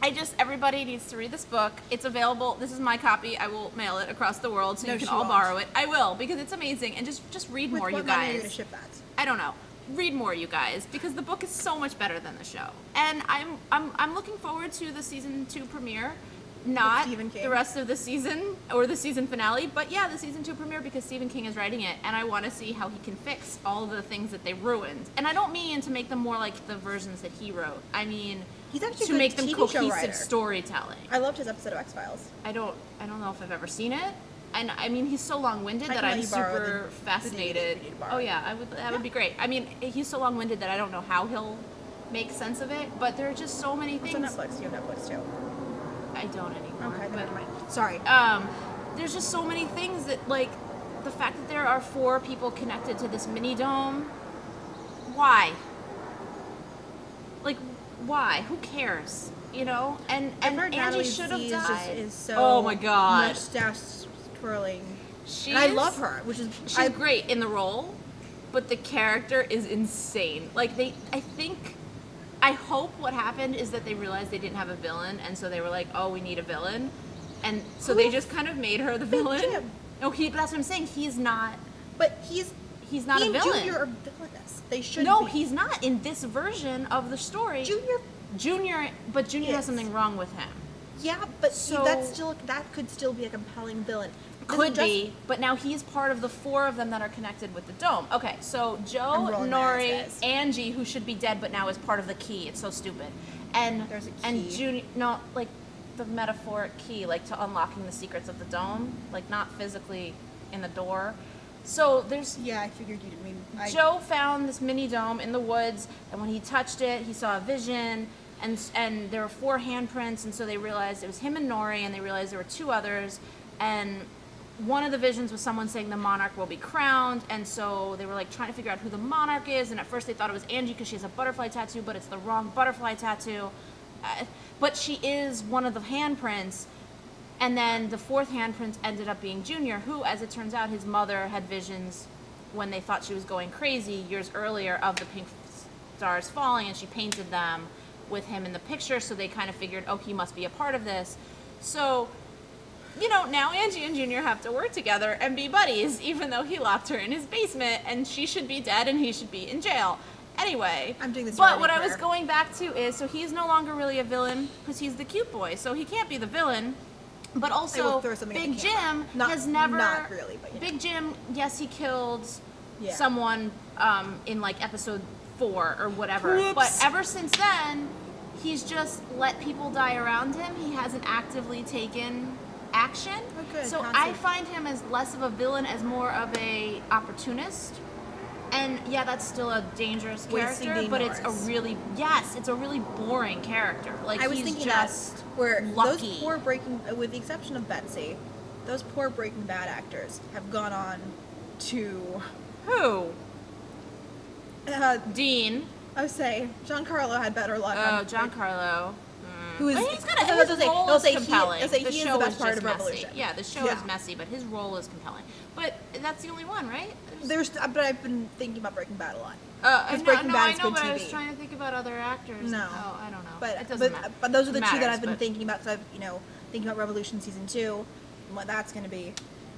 Everybody needs to read this book. It's available. This is my copy. I will mail it across the world so you can all borrow it. I will, because it's amazing. And just read more, you guys. What money are you going to ship that? I don't know. Read more, you guys, because the book is so much better than the show. And I'm looking forward to the season 2 premiere. Not the rest of the season or the season finale, but yeah, the season 2 premiere, because Stephen King is writing it, and I want to see how he can fix all the things that they ruined. And I don't mean to make them more like the versions that he wrote. I mean, he's actually to make them cohesive storytelling. I loved his episode of X-Files. I don't know if I've ever seen it, and I mean, he's so long-winded that I'm super fascinated. Oh yeah, that would be great. I mean, he's so long-winded that I don't know how he'll make sense of it, but there are just so many things. It's on Netflix. You have Netflix too. I don't anymore. Okay, never mind. Sorry. There's just so many things that, like, the fact that there are 4 people connected to this mini dome. Why? Like, why? Who cares? You know? And Angie should have died. Is so oh my god. Mustache twirling. I love her, which is she's great in the role, but the character is insane. Like I hope what happened is that they realized they didn't have a villain, and so they were like, oh, we need a villain. And so they just kind of made her the villain. Jim. No, but that's what I'm saying. He's not. But he's not a villain. Junior are villainous. They should No, be. he's not in this version of the story. Junior has something wrong with him. Yeah, but that could still be a compelling villain. Could be, but now he's part of the 4 of them that are connected with the dome. Okay, so Joe, Nori, Angie, who should be dead but now is part of the key. It's so stupid. And there's a key. And Junior, no, like the metaphoric key, like to unlocking the secrets of the dome, like not physically in the door. So there's... Yeah, I figured you didn't mean... Joe found this mini dome in the woods, and when he touched it, he saw a vision, and there were 4 handprints, and so they realized it was him and Nori, and they realized there were 2 others, and one of the visions was someone saying the monarch will be crowned, and so they were like trying to figure out who the monarch is, and at first they thought it was Angie because she has a butterfly tattoo, but it's the wrong butterfly tattoo. But she is one of the handprints, and then the 4th handprint ended up being Junior, who, as it turns out, his mother had visions when they thought she was going crazy years earlier of the pink stars falling, and she painted them with him in the picture, so they kind of figured, oh, he must be a part of this. So, you know, now Angie and Junior have to work together and be buddies, even though he locked her in his basement, and she should be dead and he should be in jail. Anyway, I'm doing this. But what I was going back to is, so he's no longer really a villain because he's the cute boy, so he can't be the villain. But also, Big Jim has never. Not really, but yeah. Big Jim, yes, he killed someone in like episode 4 or whatever. Whoops. But ever since then, he's just let people die around him. He hasn't actively taken action. So I find him as less of a villain, as more of a opportunist. And yeah, that's still a dangerous character, but it's a really boring character. Like, I was thinking just where lucky. Those poor with the exception of Betsy, those poor Breaking Bad actors have gone on to who? Dean. I would say Giancarlo had better luck. Oh, Giancarlo. Who is? He's gonna. His role is compelling. He is the best part of Revolution. Yeah, the show is messy, but his role is compelling. But that's the only one, right? But I've been thinking about Breaking Bad a lot. Breaking Bad is good TV. I was trying to think about other actors. No, I don't know. But it doesn't matter. But those are the 2 that I've been thinking about. Because I've thinking about Revolution season 2, and what that's going to be.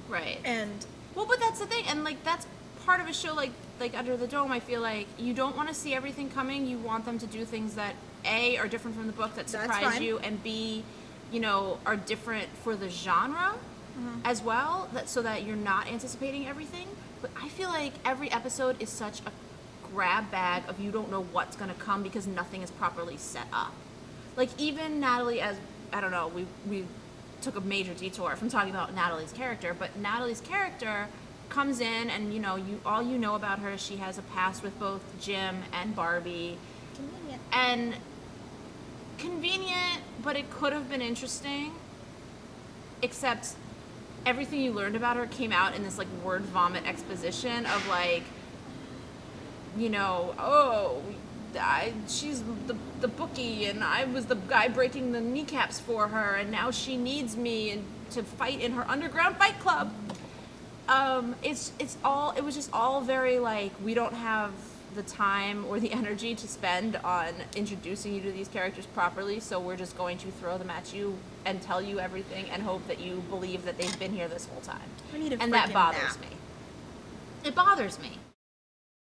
Right. And but that's the thing, and like that's part of a show like Under the Dome. I feel like you don't want to see everything coming. You want them to do things that A, are different from the book, that surprise you, and B, are different for the genre as well, so that you're not anticipating everything. But I feel like every episode is such a grab bag of you don't know what's going to come because nothing is properly set up. Like, even Natalie, as, I don't know, we took a major detour from talking about Natalie's character, but Natalie's character comes in and, all you know about her is she has a past with both Jim and Barbie. Convenient. And convenient, but it could have been interesting, except everything you learned about her came out in this like word vomit exposition of like, she's the bookie and I was the guy breaking the kneecaps for her and now she needs me to fight in her underground fight club. It was just all very like, we don't have the time or the energy to spend on introducing you to these characters properly, so we're just going to throw them at you and tell you everything and hope that you believe that they've been here this whole time. I need a and that freaking bothers nap. me. It bothers me.